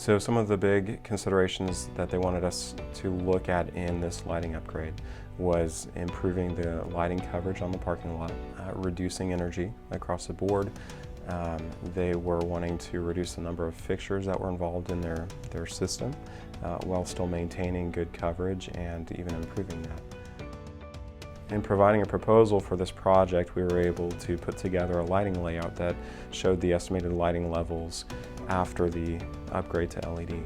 So some of the big considerations that they wanted us to look at in this lighting upgrade was improving the lighting coverage on the parking lot, reducing energy across the board. They were wanting to reduce the number of fixtures that were involved in their system while still maintaining good coverage and even improving that. In providing a proposal for this project, we were able to put together a lighting layout that showed the estimated lighting levels after the upgrade to LED.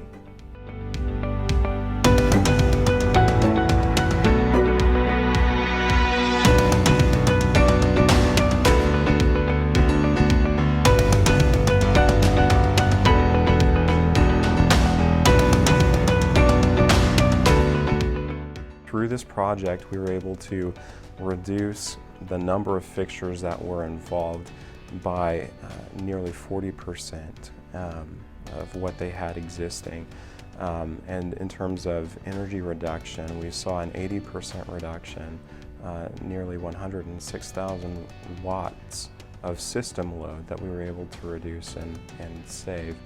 Through this project, we were able to reduce the number of fixtures that were involved by nearly 40% of what they had existing. And in terms of energy reduction, we saw an 80% reduction, nearly 106,000 watts of system load that we were able to reduce and save.